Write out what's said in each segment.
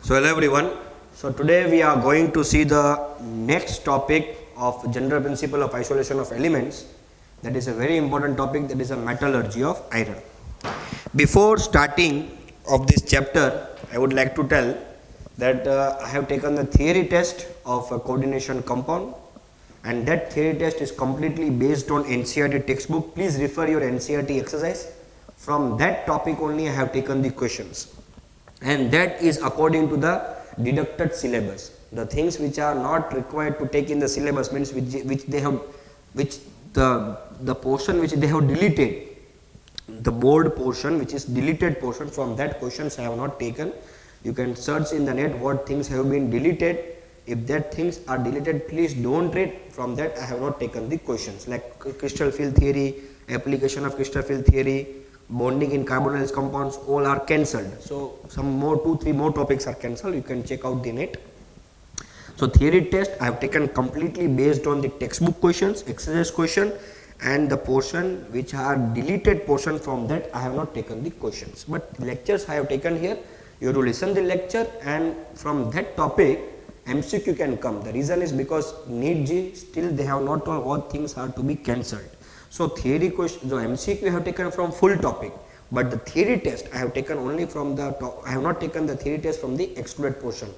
So hello everyone. So today we are going to see the next topic of general principle of isolation of elements. That is a very important topic, that is a metallurgy of iron. Before starting of this chapter, I would like to tell that I have taken the theory test of a coordination compound, and that theory test is completely based on NCERT textbook. Please refer your NCERT exercise. From that topic only I have taken the questions, and that is according to the deducted syllabus. The things which are not required to take in the syllabus means which the portion which they have deleted, the board portion which is deleted portion, from that questions I have not taken. You can search in the net what things have been deleted. If that things are deleted, please don't read. From that I have not taken the questions, like crystal field theory, application of crystal field theory, bonding in carbonyl compounds, all are cancelled. So some more 2-3 more topics are cancelled. You can check out the net. So theory test I have taken completely based on the textbook questions, exercise question, and the portion which are deleted portion, from that I have not taken the questions. But lectures I have taken here. You have to listen the lecture, and from that topic MCQ can come. The reason is because NEET G still they have not told what things are to be cancelled. So theory question, the MCQ I have taken from full topic, but the theory test I have taken only from the top. I have not taken the theory test from the excluded portion.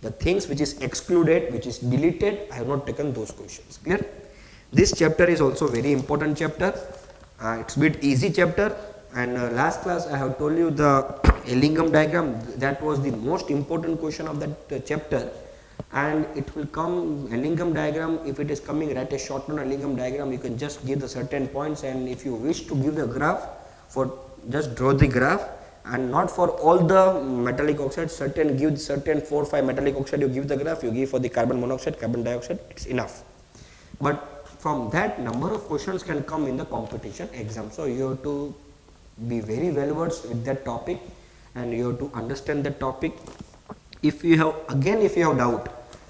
The things which is excluded, which is deleted, I have not taken those questions. Clear? This chapter is also very important chapter. It's a bit easy chapter, and last class I have told you the Ellingham diagram. That was the most important question of that chapter. And it will come Ellingham diagram. If it is coming, write a shorthand Ellingham diagram. You can just give the certain points, and if you wish to give the graph, for just draw the graph, and not for all the metallic oxides. Give certain 4-5 metallic oxide, you give the graph. You give for the carbon monoxide, carbon dioxide, it's enough. But from that, number of questions can come in the competition exam. So you have to be very well versed with that topic, and you have to understand that topic. If you have doubt,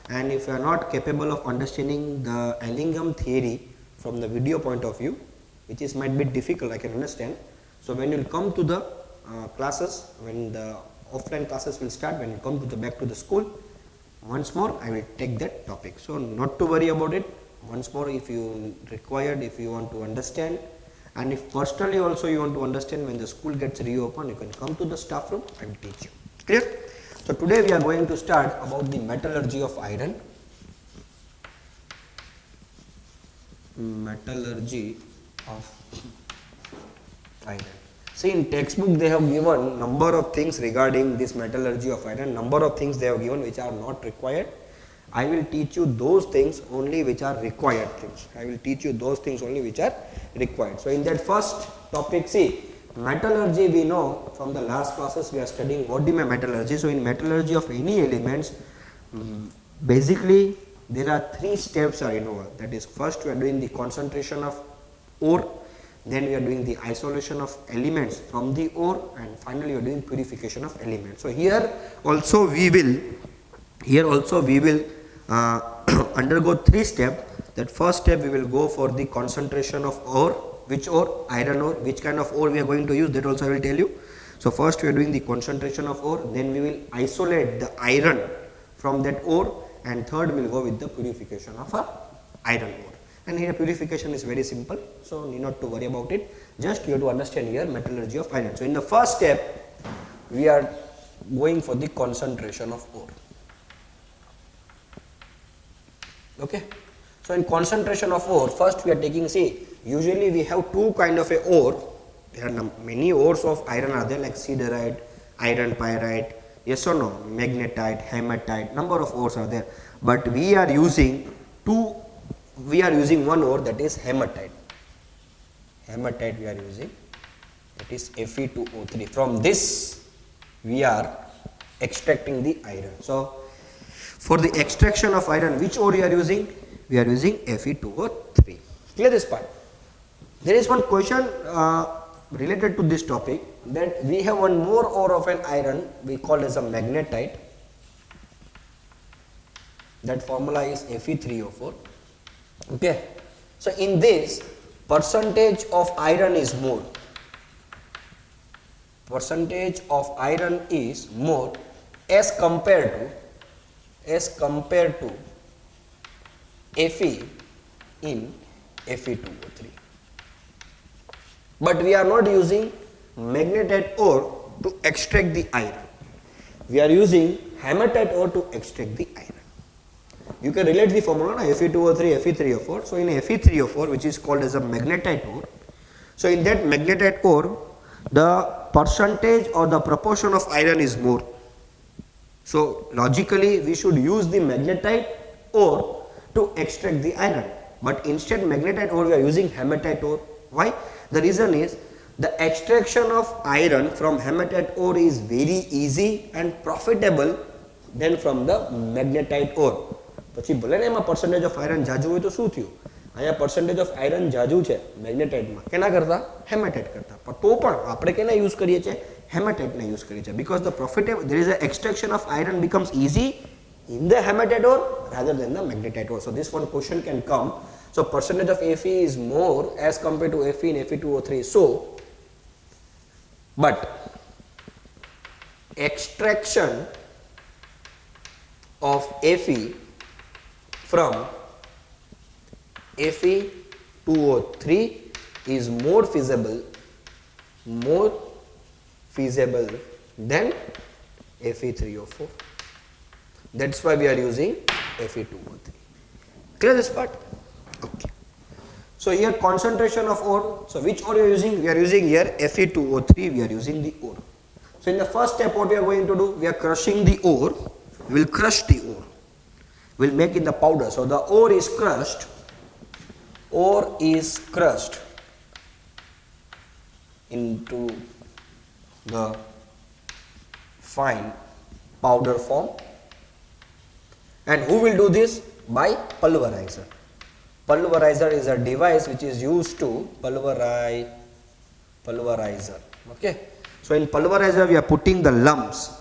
and if you are not capable of understanding the Ellingham theory from the video point of view, which is might be difficult, I can understand. So when you will come to the classes, when the offline classes will start, when you come to the back to the school, once more I will take that topic. So not to worry about it. Once more, if you required, if you want to understand, and if personally also you want to understand, when the school gets reopened, you can come to the staff room, I will teach you. Clear? So today we are going to start about the metallurgy of iron. Metallurgy of iron. See, in textbook they have given number of things regarding this metallurgy of iron, number of things they have given which are not required. I will teach you those things only which are required things. I will teach you those things only which are required. So in that first topic, see, metallurgy, we know from the last classes we are studying what is metallurgy. So in metallurgy of any elements, basically there are 3 steps are involved. That is, first we are doing the concentration of ore, then we are doing the isolation of elements from the ore, and finally we are doing purification of elements. So here also we will undergo 3 steps. That first step we will go for the concentration of ore. Which ore? Iron ore. Which kind of ore we are going to use, that also I will tell you. So first we are doing the concentration of ore, then we will isolate the iron from that ore, and third we will go with the purification of iron ore. And here purification is very simple, so need not to worry about it. Just you have to understand here metallurgy of iron. So in the first step we are going for the concentration of ore. Okay. So in concentration of ore, first we are taking, see, usually we have 2 kind of a ore. There are many ores of iron are there, like siderite, iron pyrite, yes or no, magnetite, hematite, number of ores are there. But we are using one ore, that is hematite. Hematite we are using, that is Fe2O3. From this we are extracting the iron. So for the extraction of iron, which ore we are using? We are using Fe2O3. Clear this part? There is one question related to this topic, that we have one more ore of an iron, we call as a magnetite. That formula is Fe3O4. Okay. So in this, percentage of iron is more. Percentage of iron is more as compared to Fe in Fe2O3. But we are not using magnetite ore to extract the iron. We are using hematite ore to extract the iron. You can relate the formula na, Fe2O3, Fe3O4. So in Fe3O4, which is called as a magnetite ore, so in that magnetite ore, the percentage or the proportion of iron is more. So logically, we should use the magnetite ore to extract the iron. But instead magnetite ore, we are using hematite ore. Why? The reason is the extraction of iron from hematite ore is very easy and profitable than from the magnetite ore. પછી ભલે ને એમાં percentage of iron જાજુ હોય તો શું થયું? અહીંયા percentage of iron જાજુ છે મેગ્નેટાઇટમાં. કેના કરતા? હેમેટાઇટ કરતા. પણ તો પણ આપણે કેને યુઝ કરીએ છીએ? હેમેટાઇટને યુઝ કરીએ છીએ. Because the profitable, there is a extraction of iron becomes easy in the hematite ore rather than the magnetite ore. So this one question can come. So percentage of Fe is more as compared to Fe in Fe2O3. So, but extraction of Fe from Fe2O3 is more feasible than Fe3O4. That's why we are using Fe2O3. Clear this part? Okay. So here concentration of ore. So which ore you are using? We are using here Fe2O3. We are using the ore. So in the first step, what we are going to do? We are crushing the ore. We will crush the ore. We will make in the powder. So the ore is crushed. Ore is crushed into the fine powder form. And who will do this? By pulverizer. Pulverizer is a device which is used to pulverizer. Okay. So in pulverizer we are putting the lumps.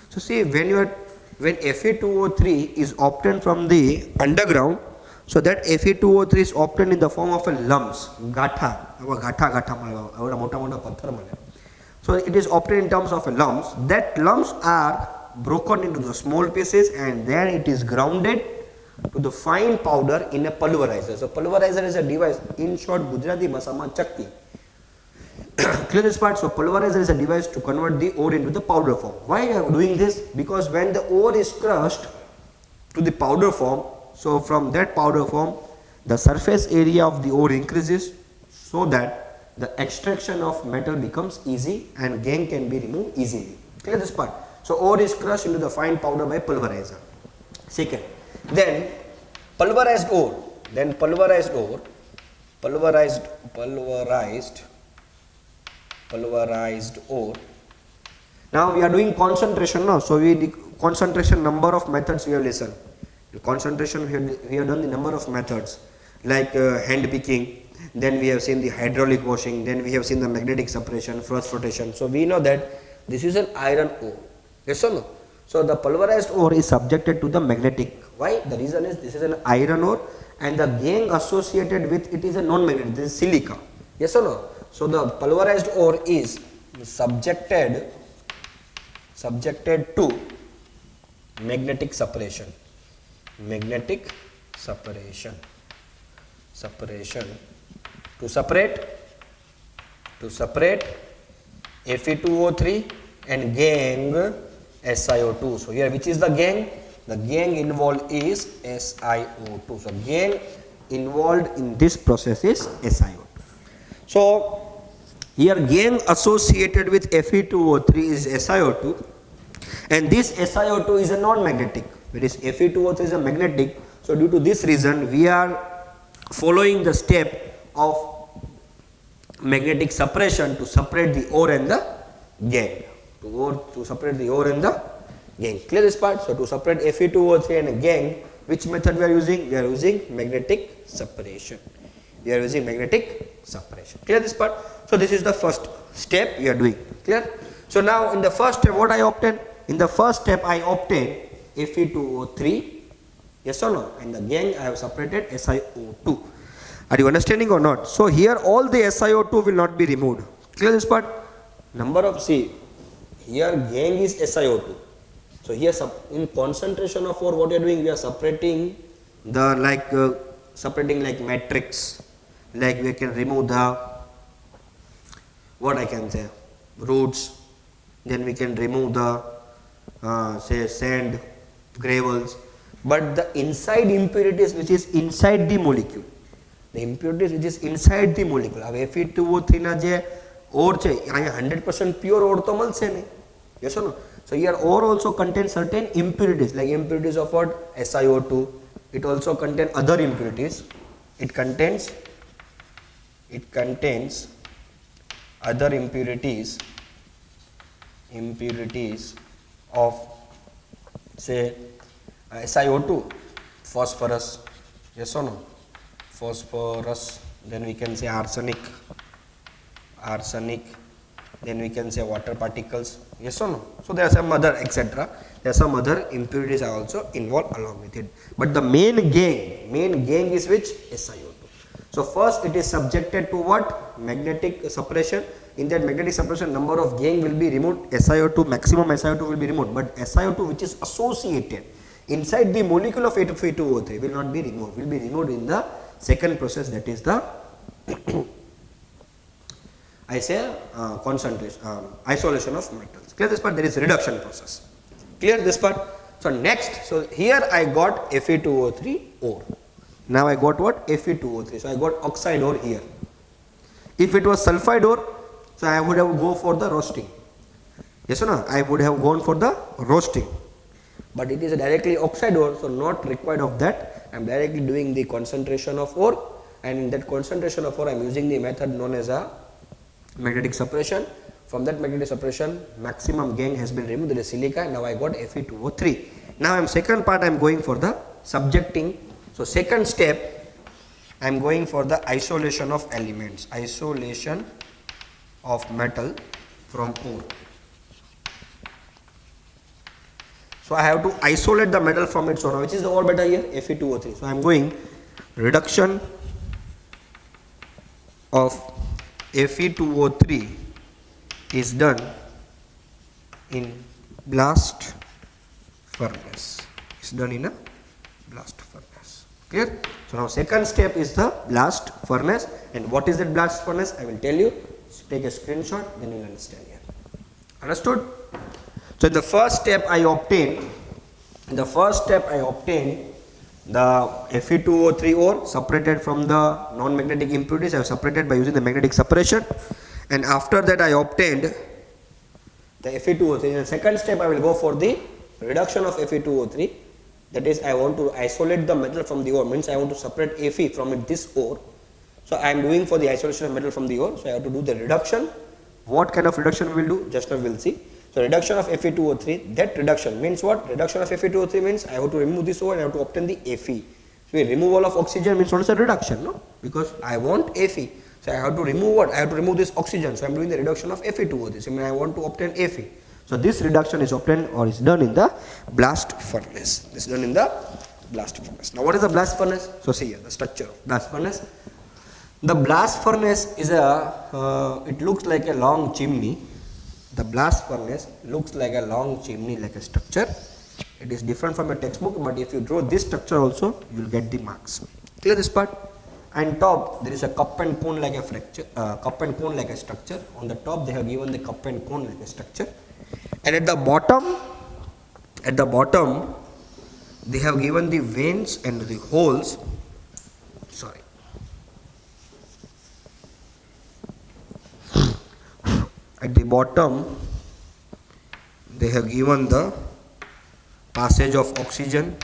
So see, when Fe2O3 is obtained from the underground, so that Fe2O3 is obtained in the form of a lumps, gatha. So it is obtained in terms of a lumps. That lumps are broken into the small pieces and then it is grounded to the fine powder in a pulverizer. So pulverizer is a device, in short Gujarati Masama Chakki. Clear this part? So pulverizer is a device to convert the ore into the powder form. Why are we doing this? Because when the ore is crushed to the powder form, so from that powder form the surface area of the ore increases so that the extraction of metal becomes easy and gangue can be removed easily. Clear this part? So ore is crushed into the fine powder by pulverizer. Second, then pulverized ore, pulverized ore. Now we are doing concentration now. So we concentration number of methods we have listened. The concentration we have done the number of methods like hand picking. Then we have seen the hydraulic washing. Then we have seen the magnetic separation, frost flotation. So we know that this is an iron ore. Yes or no? So the pulverized ore is subjected to the magnetic. Why? The reason is this is an iron ore and the gangue associated with it is a non-magnetic. This is silica. Yes or no? So the pulverized ore is subjected to magnetic separation. Magnetic separation. To separate Fe2O3 and gangue SiO2. So here which is the gangue? The gangue involved is SiO2. So gangue involved in this process is SiO2. So here gangue associated with Fe2O3 is SiO2 and this SiO2 is a non-magnetic, whereas Fe2O3 is a magnetic. So due to this reason we are following the step of magnetic separation to separate the ore and the gangue. To separate the ore and the gangue. Clear this part? So to separate Fe2O3 and a gangue, which method we are using? We are using magnetic separation. Clear this part? So this is the first step we are doing. Clear? So now in the first step what I obtained? In the first step I obtained Fe2O3. Yes or no? And the gangue I have separated SiO2. Are you understanding or not? So here all the SiO2 will not be removed. Clear this part? Number of, see, here gangue is SiO2. So here in concentration of ore, what you are doing, we are separating the separating like matrix, like we can remove the, what I can say, roots, then we can remove the say sand, gravels, but the inside impurities which is inside the molecule, the impurities which is inside the molecule, હવે Fe2O3 ના જે ore છે અહીંયા 100% pure ore તો મળશે નહીં, yes or no? So here ore also contains certain impurities, like impurities of what, SiO2. It also contains other impurities. It contains other impurities of say SiO2, phosphorus, yes or no, phosphorus, then we can say arsenic, then we can say water particles, yes or no. So there are some other etc. There are some other impurities are also involved along with it, but the main gang is which, SiO2. So first it is subjected to what, magnetic suppression. In that magnetic suppression, number of gang will be removed, SiO2, maximum SiO2 will be removed, but SiO2 which is associated inside the molecule of Fe2O3 will not be removed, will be removed in the second process, that is the I say concentration, isolation of metals. Clear this part? There is reduction process. Clear this part? So next, so here I got Fe2O3 ore. Now I got what? Fe2O3. So I got oxide ore here. If it was sulfide ore, so I would have go for the roasting. Yes or no? I would have gone for the roasting. But it is directly oxide ore, so not required of that. I am directly doing the concentration of ore, and in that concentration of ore I am using the method known as a magnetic suppression. From that magnetic suppression, maximum gang has been removed, that is silica. Now I got Fe2O3. Now second part I am going for the subjecting. So second step I am going for the isolation of elements, isolation of metal from ore. So I have to isolate the metal from its ore, which is the ore beta here, Fe2O3. So I am going reduction of Fe2O3 is done in blast furnace. It's done in a blast furnace. Clear? So now second step is the blast furnace, and what is that blast furnace? I will tell you. Take a screenshot, then you will understand here. Understood? So in the first step I obtained the Fe2O3 ore separated from the non-magnetic impurities. I have separated by using the magnetic suppression, and after that I obtained the Fe2O3. In the second step I will go for the reduction of Fe2O3, that is I want to isolate the metal from the ore, means I want to separate Fe from this ore. So I am doing for the isolation of metal from the ore, so I have to do the reduction. What kind of reduction we will do? Just now we will see. So reduction of Fe2O3, that reduction means what? Reduction of Fe2O3 means I have to remove this ore and I have to obtain the Fe. So removal of oxygen means what is a reduction, no? Because I want Fe. So I have to remove what? I have to remove this oxygen. So I am doing the reduction of Fe2O3. So I want to obtain Fe. So this reduction is obtained or is done in the blast furnace. This is done in the blast furnace. Now what is the blast furnace? So see here the structure of blast furnace. The blast furnace is it looks like a long chimney. The blast furnace looks like a long chimney, like a structure. It is different from a textbook, but if you draw this structure also, you will get the marks. Clear this part? And top there is a cup and cone like a structure. On the top they have given the cup and cone like a structure, and at the bottom they have given the veins and the holes. Sorry. At the bottom they have given the passage of oxygen.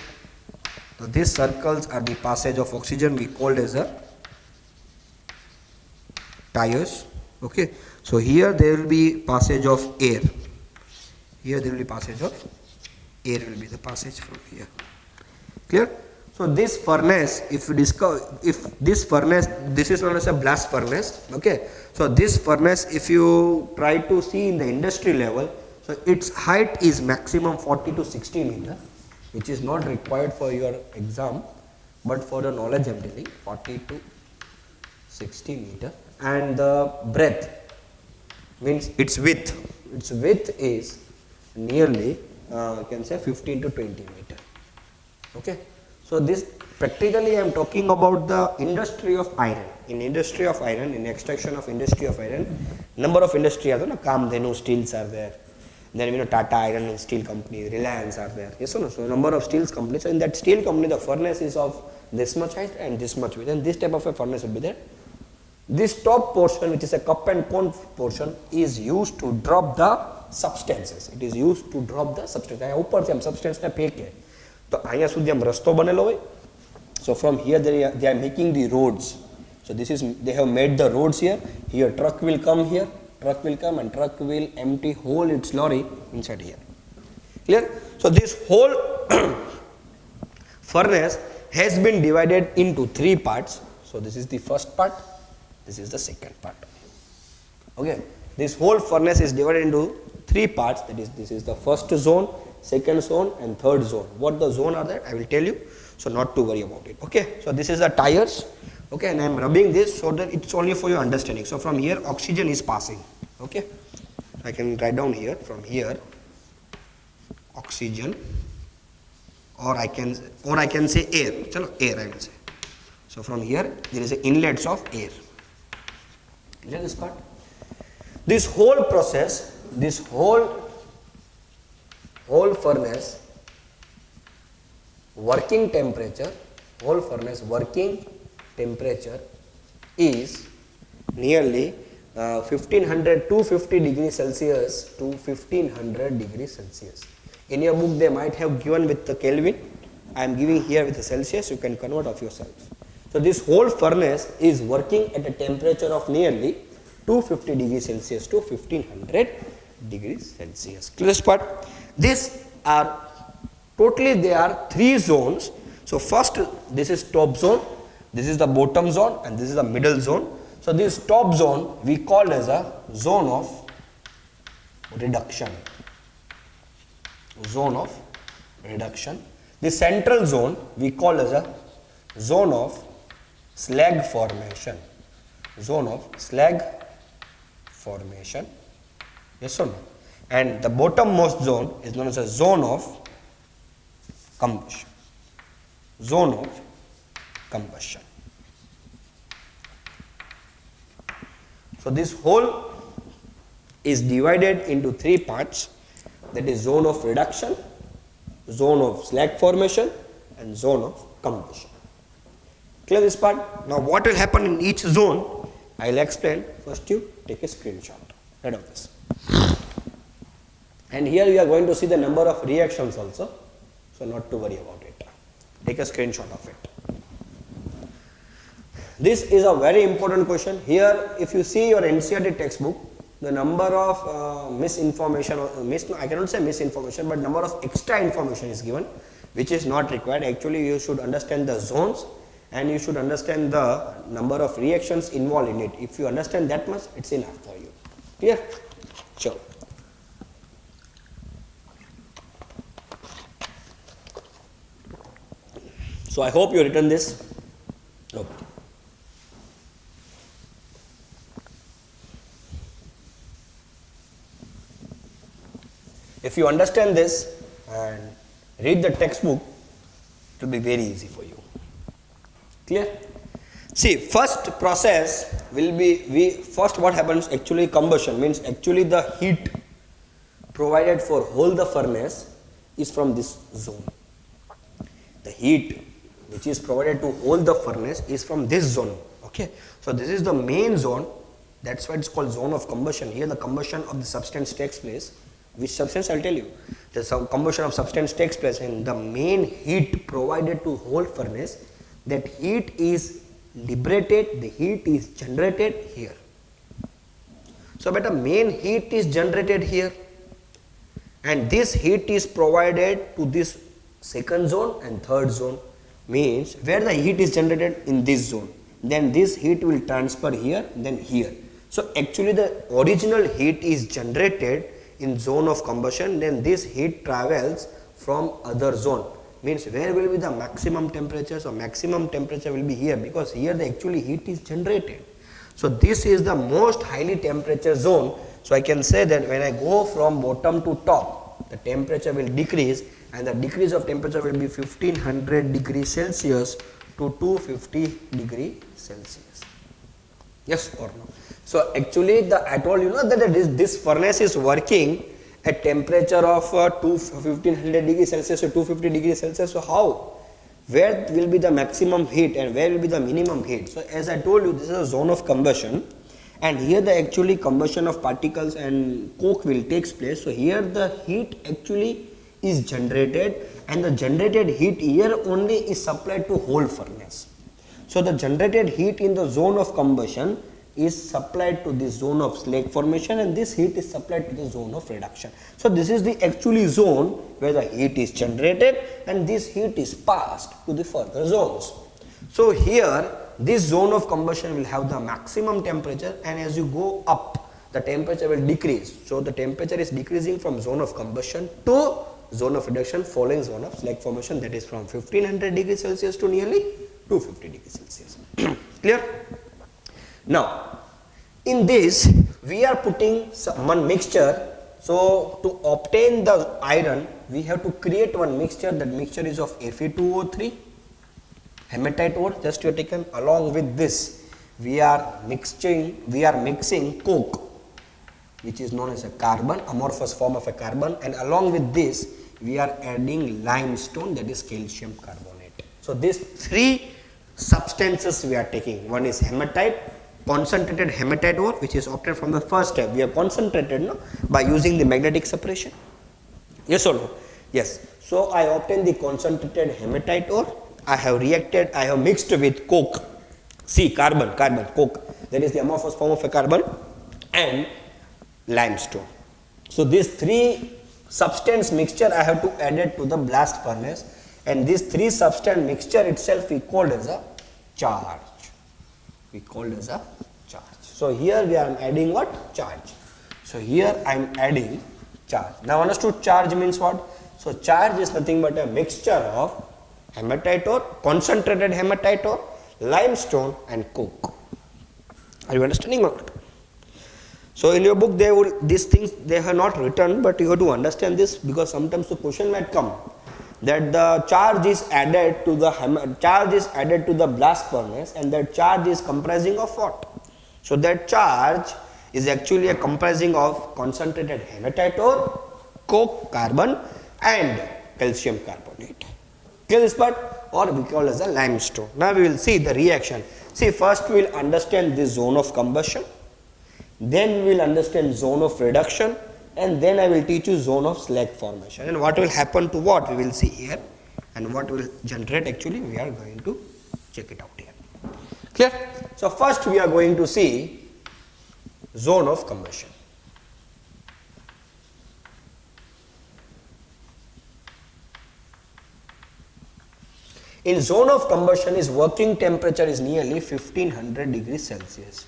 So these circles are the passage of oxygen, we called as a tires. Okay, so here there will be passage of air. Here there will be passage of air, will be the passage from here. Clear? So this furnace, if you discover, if this furnace, this is known as a blast furnace. Okay, so this furnace, if you try to see in the industry level, so its height is maximum 40 to 60 meter, which is not required for your exam, but for the knowledge I am telling, 40 to 60 meter, and the breadth means its width is nearly you can say 15 to 20 meter. Okay, so this practically I am talking about the industry of iron. In industry of iron, in extraction of industry of iron, number of industry are there. Kamdhenu Steels are there. Then Tata Iron and Steel Company, Reliance are there. Yes or no? So number of steel companies. So in that steel company, the furnace is of this much height and this much width, and this type of a furnace will be there. This top portion, which is a cup and cone portion, is used to drop the substances. It is used to drop the substance. અહીંયા ઉપરથી આમ substance ને ફેંકે. તો અહીંયા સુધી આમ રસ્તો બનેલો હોય. So from here they are making the roads. So this is, they have made the roads here. Here truck will come here. Truck will come and truck will empty whole its lorry inside here. Clear? So this whole furnace has been divided into 3 parts. So this is the first part. This is the second part. Okay. This whole furnace is divided into 3 parts. That is, this is the first zone, second zone, and third zone. What the zone are there, I will tell you. So not to worry about it. Okay. So this is the tires. Okay, and I am rubbing this so that it's only for your understanding. So from here oxygen is passing. Okay, I can write down here, from here oxygen, or I can say air. Chalo, air I will say. So from here there is a inlets of air. Clear this part? This whole process, this whole furnace working temperature, whole furnace working temperature is nearly 1500 to 50 degrees Celsius to 1500 degrees Celsius. In your book they might have given with the Kelvin. I am giving here with the Celsius. You can convert of yourself. So this whole furnace is working at a temperature of nearly 250 degrees Celsius to 1500 degrees Celsius. Clear part? These are totally, there are 3 zones. So first, this is top zone. This is the bottom zone and this is the middle zone. So this top zone we call as a zone of reduction. Zone of reduction. The central zone we call as a zone of slag formation. Zone of slag formation. Yes or no? And the bottommost zone is known as a zone of combustion. Zone of combustion. So this whole is divided into 3 parts, that is zone of reduction, zone of slag formation, and zone of combustion. Clear this part? Now what will happen in each zone, I will explain. First you take a screenshot right of this. And here we are going to see the number of reactions also, so not to worry about it. Take a screenshot of it. This is a very important question. Here, if you see your NCERT textbook, the number of misinformation, I cannot say misinformation, but number of extra information is given, which is not required. Actually, you should understand the zones and you should understand the number of reactions involved in it. If you understand that much, it's enough for you. Clear? Sure. So I hope you written this. Okay. If you understand this and read the textbook, it will be very easy for you. Clear? See, first process will be, first what happens, actually combustion means actually the heat provided for whole the furnace is from this zone. The heat which is provided to hold the furnace is from this zone. Okay, so this is the main zone. That's why it's called zone of combustion. Here the combustion of the substance takes place. Which substance, I'll tell you. The combustion of substance takes place, and the main heat provided to whole furnace, that heat is liberated, the heat is generated here. So but the main heat is generated here, and this heat is provided to this second zone and third zone. Means where the heat is generated in this zone, then this heat will transfer here, then here. So actually the original heat is generated in zone of combustion, then this heat travels from other zone. Means where will be the maximum temperature? So maximum temperature will be here, because here the actually heat is generated. So this is the most highly temperature zone. So I can say that when I go from bottom to top, the temperature will decrease, and the decrease of temperature will be 1500 degrees Celsius to 250 degree Celsius. Yes or no? So actually I told you that this furnace is working at temperature of 1500 degrees Celsius to 250 degrees Celsius. So how? Where will be the maximum heat and where will be the minimum heat? So as I told you, this is a zone of combustion, and here the actually combustion of particles and coke will takes place. So here the heat actually is generated, and the generated heat here only is supplied to whole furnace. So the generated heat in the zone of combustion is supplied to this zone of slag formation, and this heat is supplied to the zone of reduction. So this is the actually zone where the heat is generated, and this heat is passed to the further zones. So here this zone of combustion will have the maximum temperature, and as you go up the temperature will decrease. So the temperature is decreasing from zone of combustion to zone of reduction following zone of slag formation, that is from 1500 degrees Celsius to nearly 250 degrees Celsius. Clear? Now in this we are putting one mixture. So to obtain the iron we have to create one mixture. That mixture is of Fe2O3, hematite ore just you have taken. Along with this we are mixing coke, which is known as a carbon, amorphous form of a carbon, and along with this we are adding limestone, that is calcium carbonate. So these three substances we are taking. One is hematite, concentrated hematite ore, which is obtained from the first step. We have concentrated by using the magnetic separation. Yes or no? Yes. So I obtained the concentrated hematite ore. I have mixed with coke, carbon, coke, that is the amorphous form of a carbon, and limestone. So these three substance mixture I have to add it to the blast furnace, and this three substance mixture itself we called as a charge. So here we are adding what? Charge. So here I am adding charge. Now understood charge means what? So charge is nothing but a mixture of hematite ore, concentrated hematite ore, limestone and coke. Are you understanding or not? So in your book these things they have not written, but you have to understand this, because sometimes the question might come that the charge is added to the blast furnace, and that charge is comprising of what? So that charge is actually a comprising of concentrated hematite ore, coke, carbon and calcium carbonate. Clear this part? Or we call as a limestone. Now we will see the reaction. See, first we will understand this zone of combustion, then we will understand zone of reduction, and then I will teach you zone of slag formation, and what will happen to what we will see here, and what will generate actually we are going to check it out here. Clear? So first we are going to see zone of combustion. In zone of combustion is working temperature is nearly 1500 degrees Celsius.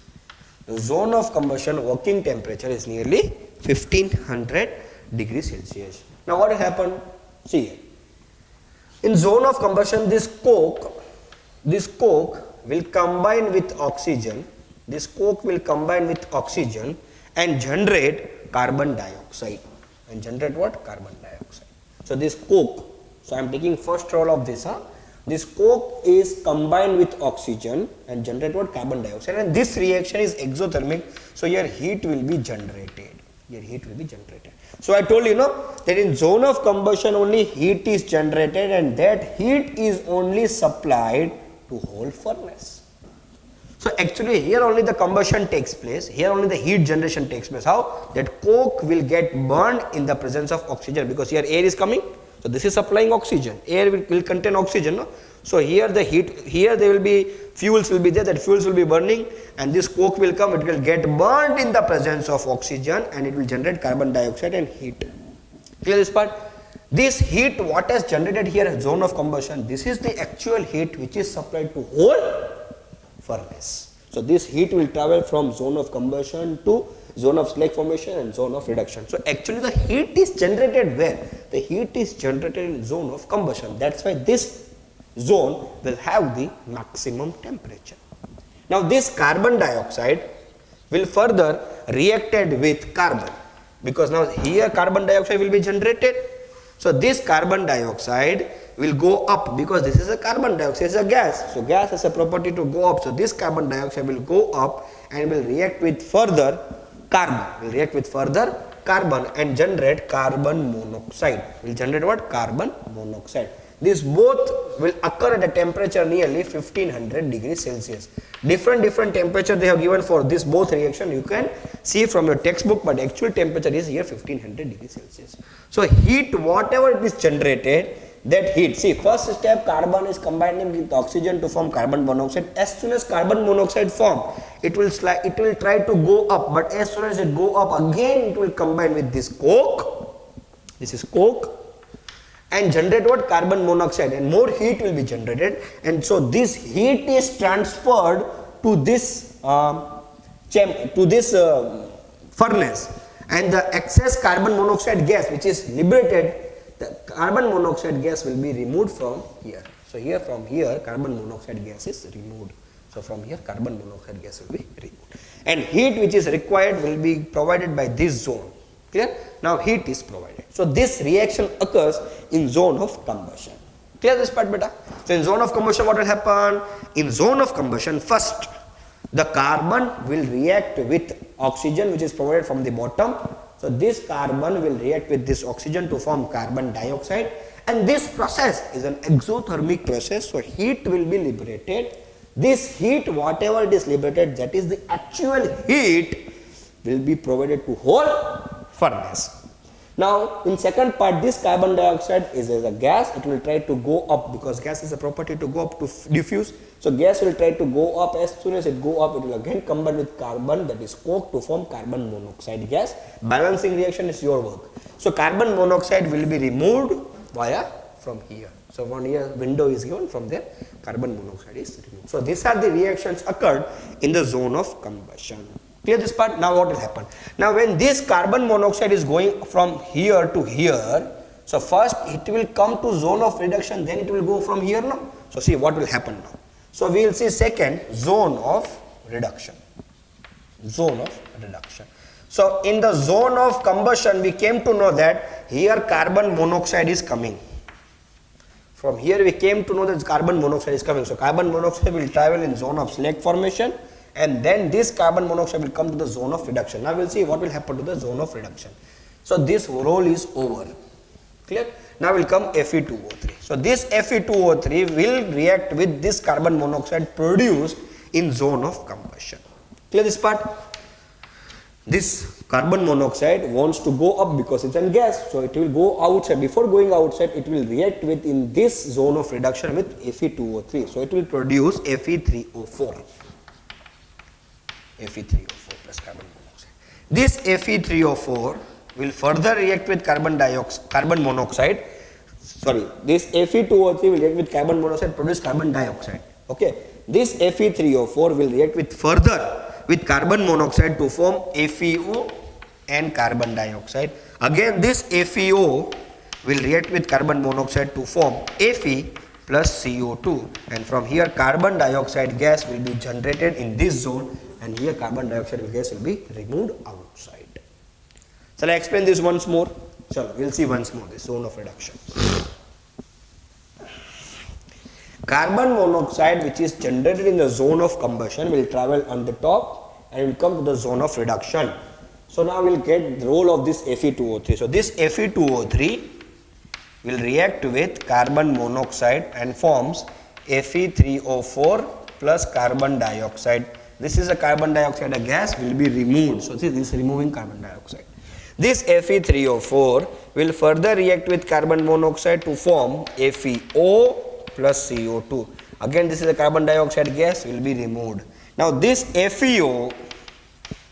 The zone of combustion working temperature is nearly 1500 degrees Celsius. Now what will happen? See here. In zone of combustion this coke will combine with oxygen. This coke will combine with oxygen and generate carbon dioxide. And generate what? Carbon dioxide. So this coke, so I am taking first roll of this. This coke is combined with oxygen and generate what? Carbon dioxide, and this reaction is exothermic. So here heat will be generated. So I told you that in zone of combustion only heat is generated, and that heat is only supplied to whole furnace. So actually here only the combustion takes place, here only the heat generation takes place. How? That coke will get burned in the presence of oxygen, because here air is coming. So this is supplying oxygen. Air will contain oxygen. No? So here the heat, here there will be fuels will be there, that fuels will be burning, and this coke will come, it will get burned in the presence of oxygen, and it will generate carbon dioxide and heat. Clear this part? This heat what has generated here in zone of combustion, this is the actual heat which is supplied to whole furnace. So this heat will travel from zone of combustion to zone of slag formation and zone of reduction. So actually the heat is generated where? The heat is generated in zone of combustion. That's why this zone will have the maximum temperature. Now this carbon dioxide will further reacted with carbon. because now here carbon dioxide will be generated. So this carbon dioxide will go up because this is a carbon dioxide, is a gas. So gas has a property to go up. So this carbon dioxide will go up and will react with further carbon, and generate carbon monoxide. Will generate what? Carbon monoxide. These both will occur at a temperature nearly 1500 degrees Celsius. Different temperature they have given for this both reaction. You can see from your textbook, but actual temperature is here 1500 degrees Celsius. So heat, whatever it is generated, that heat, see, first step, carbon is combining with oxygen to form carbon monoxide. As soon as carbon monoxide form, it will try to go up, but as soon as it go up again, it will combine with this coke. This is coke, and generate what? Carbon monoxide, and more heat will be generated, and so this heat is transferred to this furnace, and the excess carbon monoxide gas which is liberated, the carbon monoxide gas will be removed from here. So here, from here, carbon monoxide gas is removed. So from here, carbon monoxide gas will be removed, and heat which is required will be provided by this zone. Clear? Now heat is provided. So this reaction occurs in zone of combustion. Clear this part, beta? So in zone of combustion, what will happen? In zone of combustion, first the carbon will react with oxygen which is provided from the bottom. So this carbon will react with this oxygen to form carbon dioxide, and this process is an exothermic process. So heat will be liberated. This heat, whatever it is liberated, that is the actual heat, will be provided to whole furnace. Now in second part, this carbon dioxide is as a gas. It will try to go up because gas is a property to go up, to diffuse. So gas will try to go up. As soon as it go up, it will again combine with carbon, that is coke, to form carbon monoxide gas. Balancing reaction is your work. So carbon monoxide will be removed via from here. So one here window is given, from there carbon monoxide is removed. So these are the reactions occurred in the zone of combustion. Clear this part? Now what will happen? Now when this carbon monoxide is going from here to here, so first it will come to zone of reduction, then it will go from here now. So see what will happen now. So we will see second, zone of reduction. Zone of reduction. So in the zone of combustion, we came to know that here carbon monoxide is coming. From here we came to know that carbon monoxide is coming. So carbon monoxide will travel in zone of slag formation, and then this carbon monoxide will come to the zone of reduction. Now we will see what will happen to the zone of reduction. So this role is over. Clear? Now will come Fe2O3. So this Fe2O3 will react with this carbon monoxide produced in zone of combustion. Clear this part? This carbon monoxide wants to go up because it's a gas, so it will go outside. Before going outside, it will react with in this zone of reduction with Fe2O3. So it will produce Fe3O4. Fe3O4 plus carbon monoxide. This Fe3O4 will further react with carbon monoxide. Sorry, this Fe2O3 will react with carbon monoxide, produce carbon dioxide. Okay, this Fe3O4 will react with further with carbon monoxide to form FeO and carbon dioxide. Again, this FeO will react with carbon monoxide to form Fe plus CO2, and from here carbon dioxide gas will be generated in this zone, and here carbon dioxide gas will be removed outside. Shall I explain this once more? Shall we will see once more this zone of reduction. Carbon monoxide which is generated in the zone of combustion will travel on the top and will come to the zone of reduction. So now we will get the role of this Fe2O3. So this Fe2O3 will react with carbon monoxide and forms Fe3O4 plus carbon dioxide. This is a carbon dioxide, a gas will be removed. So see, this is removing carbon dioxide. This Fe3O4 will further react with carbon monoxide to form FeO plus CO2. Again, this is a carbon dioxide gas will be removed. Now this FeO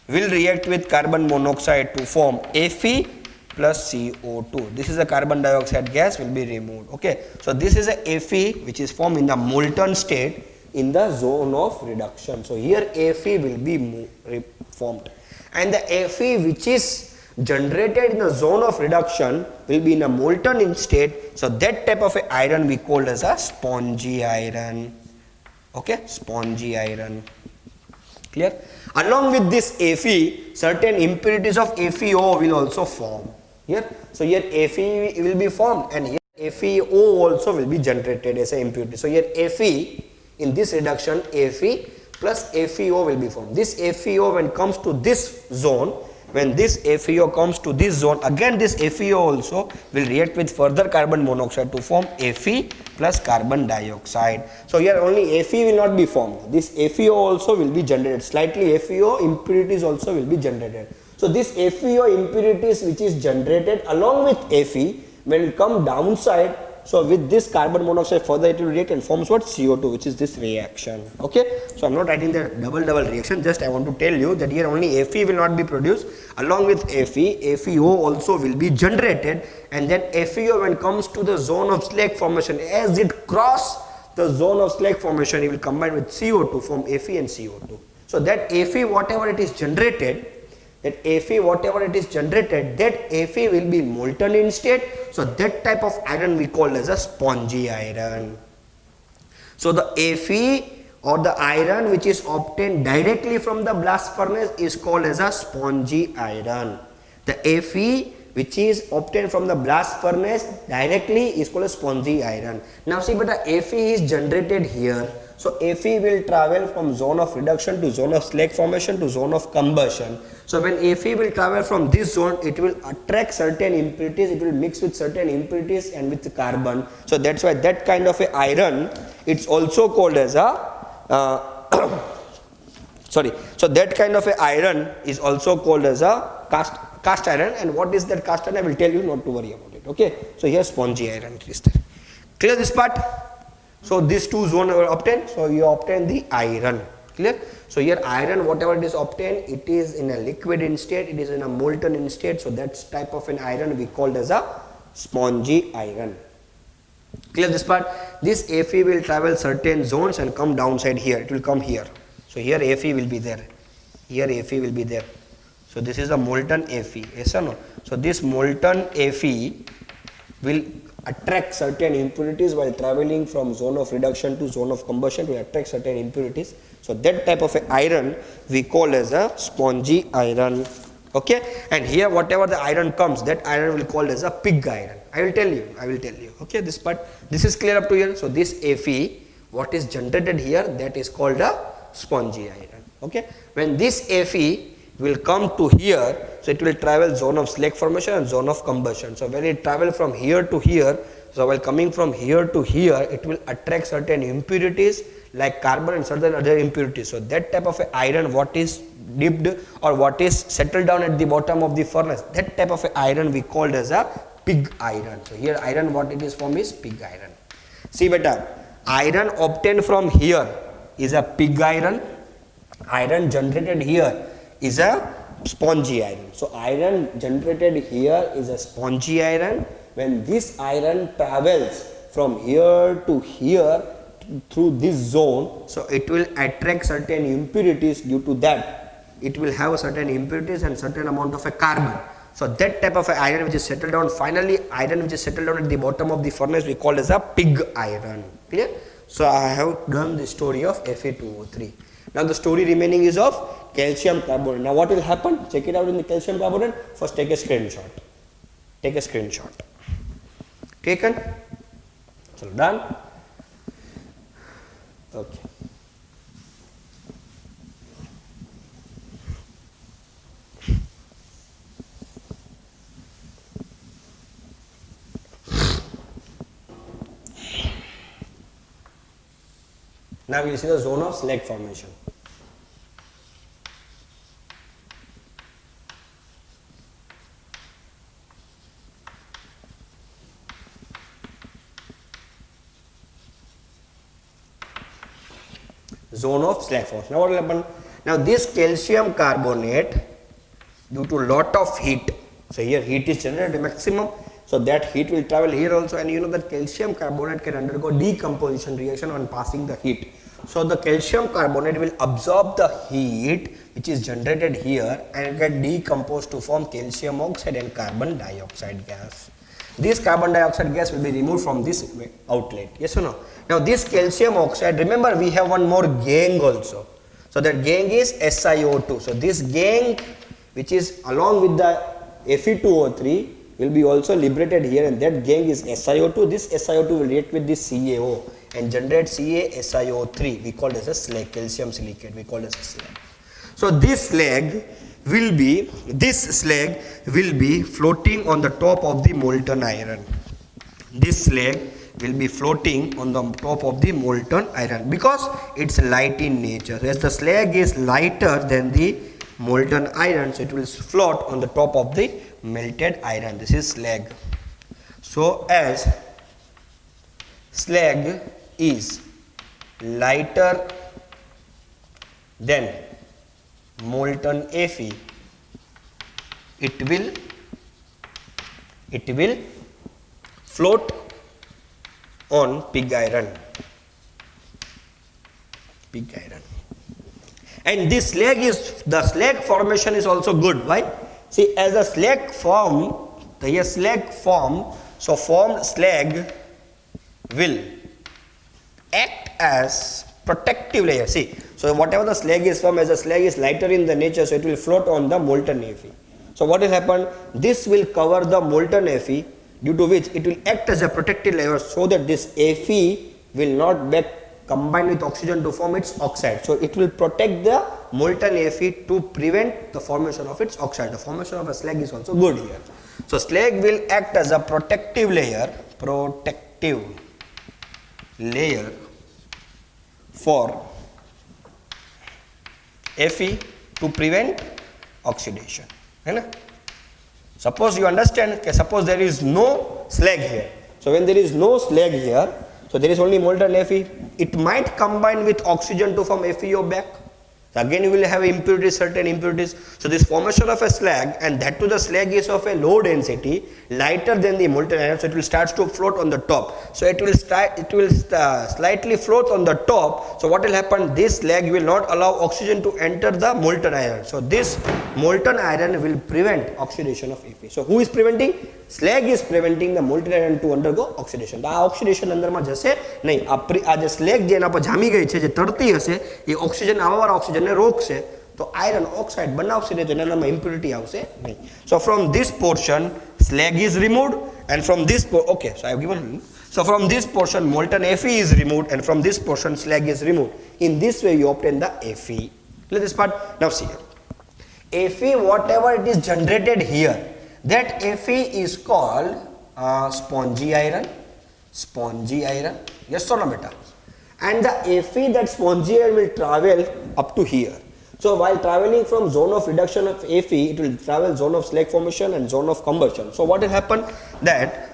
will react with carbon monoxide to form Fe plus CO2. This is a carbon dioxide gas will be removed. Okay, so this is a Fe which is formed in the molten state in the zone of reduction. So here Fe will be formed, and the Fe which is generated in the zone of reduction will be in a molten state. So that type of a iron we called as a spongy iron. Okay, spongy iron. Clear? Along with this Fe, certain impurities of FeO will also form. Here, so here Fe will be formed, and here FeO also will be generated as an impurity. So here Fe in this reduction, Fe plus FeO will be formed. This FeO, when comes to this zone, when this FeO comes to this zone, again this FeO also will react with further carbon monoxide to form Fe plus carbon dioxide. So here only Fe will not be formed. This FeO also will be generated. Slightly FeO impurities also will be generated. So this FeO impurities which is generated along with Fe, when it come downside, so with this carbon monoxide further it will react and forms what? CO2, which is this reaction. Okay, so I'm not writing the double reaction, just I want to tell you that here only Fe will not be produced. Along with Fe, FeO also will be generated, and then FeO, when comes to the zone of slag formation, as it cross the zone of slag formation, it will combine with CO2, form Fe and CO2. So that Fe, whatever it is generated, that Fe whatever it is generated, that Fe will be molten in state. So that type of iron we call as a spongy iron. So the Fe or the iron which is obtained directly from the blast furnace is called as a spongy iron. The Fe which is obtained from the blast furnace directly is called a spongy iron. Now see, but the Fe is generated here. So Fe will travel from zone of reduction to zone of slag formation to zone of combustion. So when Fe will travel from this zone, it will attract certain impurities, it will mix with certain impurities and with carbon. So that's why that kind of a iron, it's also called as a sorry. So that kind of a iron is also called as a cast iron. And what is that cast iron? I will tell you, not to worry about it. Okay. So here spongy iron is there. Clear this part? So these two zones were obtained. So you obtain the iron. Clear? So here iron, whatever it is obtained, it is in a liquid in state, it is in a molten in state. So that's type of an iron we called as a spongy iron. Clear this part? This Fe will travel certain zones and come downside here. It will come here. So here Fe will be there. Here Fe will be there. So this is a molten Fe. Yes or no? So this molten Fe will attract certain impurities while traveling from zone of reduction to zone of combustion, to attract certain impurities. So that type of a iron we call as a spongy iron. Okay, and here whatever the iron comes, that iron will called as a pig iron. I will tell you. Okay, this part, this is clear up to here. So this Fe, what is generated here, that is called a spongy iron. Okay, when this Fe will come to here, so it will travel zone of slag formation and zone of combustion. So when it travel from here to here, so while coming from here to here, it will attract certain impurities like carbon and certain other impurities. So that type of a iron, what is dipped or what is settled down at the bottom of the furnace, that type of a iron we called as a pig iron. So here iron, what it is from is pig iron. See beta, iron obtained from here is a pig iron. Iron generated here is a spongy iron. So iron generated here is a spongy iron. When this iron travels from here to here through this zone, so it will attract certain impurities. Due to that, it will have certain impurities and certain amount of a carbon. So that type of a iron which is settled down, finally iron which is settled down at the bottom of the furnace we call as a pig iron. Clear? So I have done the story of Fe2O3. Now the story remaining is of calcium carbonate. Now what will happen? Check it out in the calcium carbonate. First take a screenshot. Take a screenshot. Taken? So done? Okay. Now we will see the zone of slag formation. Zone of slag formation. Now what will happen? Now this calcium carbonate, due to lot of heat, so here heat is generated maximum, so that heat will travel here also, and you know that calcium carbonate can undergo decomposition reaction on passing the heat. So the calcium carbonate will absorb the heat which is generated here and get decomposed to form calcium oxide and carbon dioxide gas. This carbon dioxide gas will be removed from this outlet. Yes or no? Now this calcium oxide, remember we have one more gang also. So that gang is SiO2. So this gang which is along with the Fe2O3 will be also liberated here, and that gang is SiO2. This SiO2 will react with this CaO and generate CaSiO3. We call it as a slag, calcium silicate. We call it as a slag. So this slag will be floating on the top of the molten iron. This slag will be floating on the top of the molten iron because it's light in nature. As the slag is lighter than the molten iron, so it will float on the top of the melted iron. This is slag. So as slag is lighter than molten Fe, it will float on pig iron. And this slag is, the slag formation is also good. Why? See, as a slag form, so formed slag will act as protective layer. See, so whatever the slag is formed, as the slag is lighter in the nature, so it will float on the molten Fe. So what will happen? This will cover the molten Fe, due to which it will act as a protective layer so that this Fe will not combine with oxygen to form its oxide. So it will protect the molten Fe to prevent the formation of its oxide. The formation of a slag is also good here. So slag will act as a protective layer for Fe to prevent oxidation. Suppose you understand, okay, suppose there is no slag here. So when there is no slag here, so there is only molten Fe, it might combine with oxygen to form FeO back. So again you will have impurities, certain impurities. So this formation of a slag, and that too the slag is of a low density, lighter than the molten iron, so it will start to float on the top. So it will slightly float on the top. So what will happen? This slag will not allow oxygen to enter the molten iron. So this molten iron will prevent oxidation of Fe. So who is preventing? Slag is preventing the molten iron to undergo oxidation. આ oxidation અંદરમાં જશે નહીં. આ જે slag જે એના પર જામી ગઈ છે, જે તરતી હશે, એ ઓક્સિજન આવવાવાળા ઓક્સિજનને રોકશે, તો આયરન ઓક્સાઇડ બનાવશે નહીં, તો એનામાં ઇમ્પ્યુરિટી આવશે નહીં. So from this portion slag is removed, and from this okay, so I have given. So from this portion molten Fe is removed, and from this portion slag is removed. In this way you obtain the Fe. Let this part. Now see here. Fe, whatever it is generated here, that Fe is called spongy iron. Yes or no, beta? And the Fe, that spongy iron will travel up to here. So while traveling from zone of reduction of Fe, it will travel zone of slag formation and zone of combustion. So what will happen? That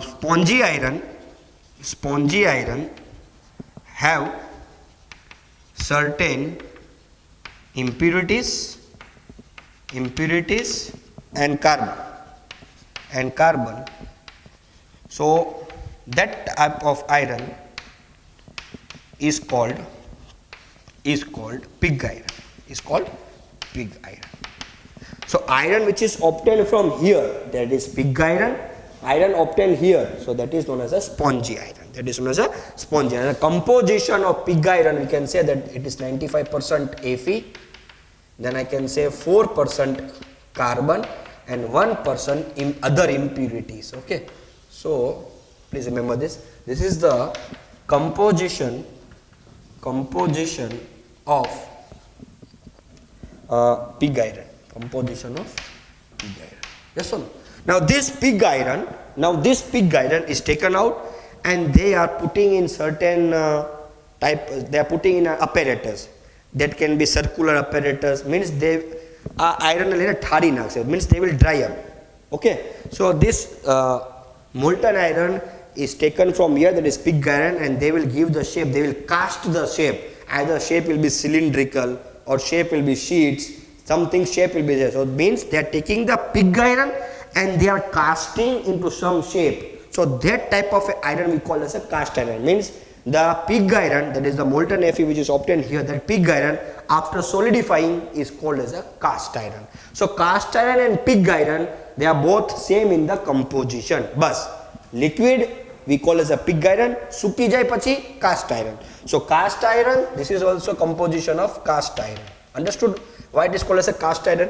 spongy iron have certain impurities and carbon. So that type of iron is called pig iron. So iron which is obtained from here, that is pig iron. Iron obtained here, so that is known as a spongy iron. The composition of pig iron, we can say that it is 95% Fe. Then I can say 4% carbon and 1% other impurities. Okay, so please remember this. This is the composition of pig iron. Yes or no? Now this pig iron is taken out, and they are putting in certain they are putting in apparatus. That can be circular apparatus, means they iron means they will dry up. Okay, so this molten iron is taken from here, that is pig iron, and they will give the shape, they will cast the shape. Either shape will be cylindrical or shape will be sheets, something shape will be there. So it means they are taking the pig iron and they are casting into some shape. So that type of iron we call as a cast iron. Means the pig iron, that is the molten Fe which is obtained here, that pig iron after solidifying is called as a cast iron. So cast iron and pig iron, they are both same in the composition. But liquid we call as a pig iron. Suki jai pachi cast iron. So cast iron, this is also composition of cast iron. Understood why it is called as a cast iron?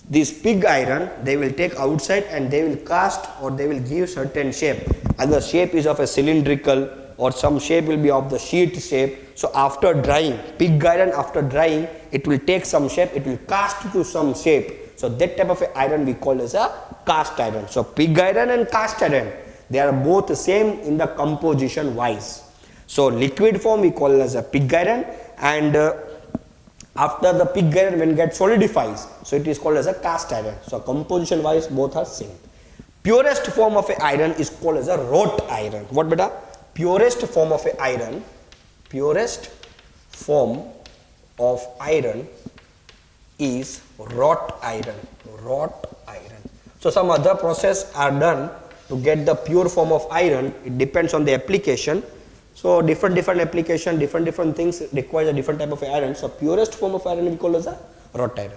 This pig iron, they will take outside and they will cast or they will give certain shape. And the shape is of a cylindrical or some shape will be of the sheet shape. So after drying, pig iron after drying, it will take some shape, it will cast to some shape. So that type of iron we call as a cast iron. So pig iron and cast iron, they are both the same in the composition wise. So liquid form we call as a pig iron, and after the pig iron when get solidifies, so it is called as a cast iron. So composition wise both are same. Purest form of a iron is called as a wrought iron. What beta? Purest form of a iron, purest form of iron is wrought iron. Wrought iron. So some other process are done to get the pure form of iron. It depends on the application. So different application, different things require a different type of iron. So purest form of iron we call as a wrought iron.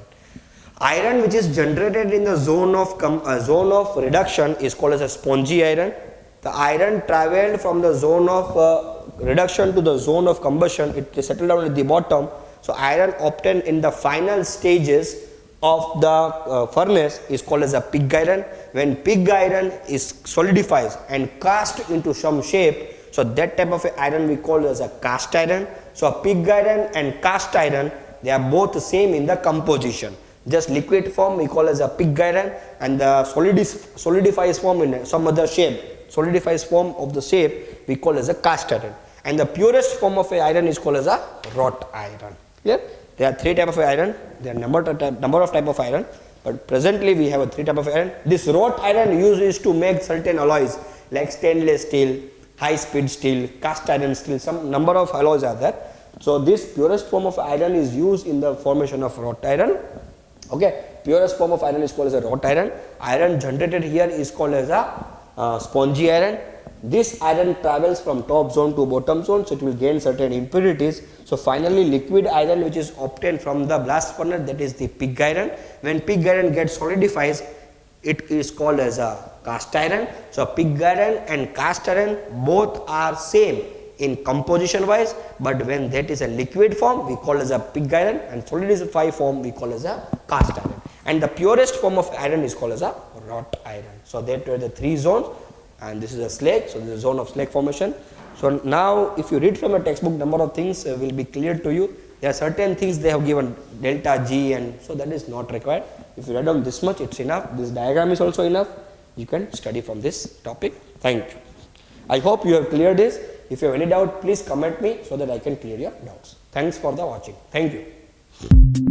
Iron which is generated in the zone of reduction is called as a spongy iron. The iron traveled from the zone of reduction to the zone of combustion. It is settled down at the bottom. So iron obtained in the final stages of the furnace is called as a pig iron. When pig iron is solidifies and cast into some shape, so that type of iron we call as a cast iron. So a pig iron and cast iron, they are both the same in the composition. Just liquid form we call as a pig iron, and the solidifies form in some other shape, solidifies form of the shape we call as a cast iron. And the purest form of a iron is called as a wrought iron. Clear? There are three type of iron. There are number of type of iron, but presently we have a three type of iron. This wrought iron used is to make certain alloys like stainless steel, high speed steel, cast iron steel. Some number of alloys are there. So this purest form of iron is used in the formation of wrought iron. Okay, purest form of iron is called as a wrought iron. Iron generated here is called as a spongy iron. This iron travels from top zone to bottom zone, so it will gain certain impurities. So finally liquid iron which is obtained from the blast furnace, that is the pig iron. When pig iron gets solidifies, it is called as a cast iron. So pig iron and cast iron both are same in composition wise, but when that is a liquid form we call as a pig iron, and solidified form we call as a cast iron. And the purest form of iron is called as a wrought iron. So that were the three zones, and this is a slag. So this is a zone of slag formation. So now if you read from a textbook, number of things will be clear to you. There are certain things they have given delta G, and so that is not required. If you read on this much, it's enough. This diagram is also enough. You can study from this topic. Thank you. I hope you have cleared this. If you have any doubt, please comment me so that I can clear your doubts. Thanks for the watching. Thank you.